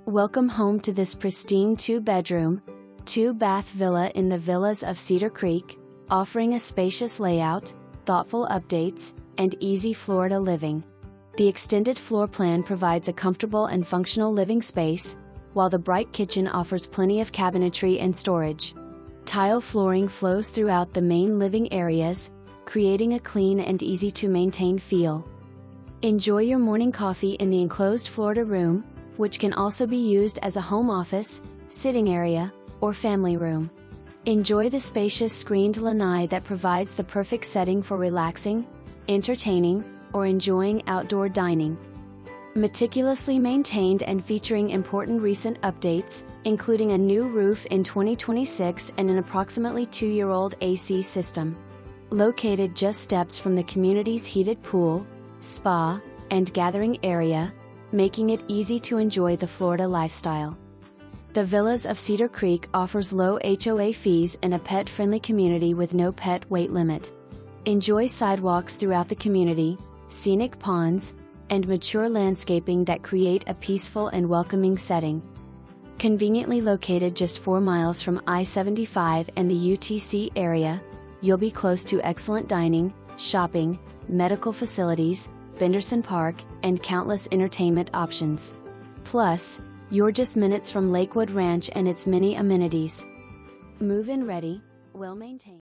Welcome home to this pristine 2-bedroom, 2-bath villa in the Villas of Cedar Creek, offering a spacious layout, thoughtful updates, and easy Florida living. The extended floor plan provides a comfortable and functional living space, while the bright kitchen offers plenty of cabinetry and storage. Tile flooring flows throughout the main living areas, creating a clean and easy-to-maintain feel. Enjoy your morning coffee in the enclosed Florida room, which can also be used as a home office, sitting area, or family room. Enjoy the spacious screened lanai that provides the perfect setting for relaxing, entertaining, or enjoying outdoor dining. Meticulously maintained and featuring important recent updates, including a new roof in 2026 and an approximately 2-year-old AC system. Located just steps from the community's heated pool, spa, and gathering area, making it easy to enjoy the Florida lifestyle. The Villas of Cedar Creek offers low HOA fees and a pet-friendly community with no pet weight limit. Enjoy sidewalks throughout the community, scenic ponds, and mature landscaping that create a peaceful and welcoming setting. Conveniently located just 4 miles from I-75 and the UTC area, you'll be close to excellent dining, shopping, medical facilities, Benderson Park, and countless entertainment options. Plus, you're just minutes from Lakewood Ranch and its many amenities. Move-in ready, well maintained.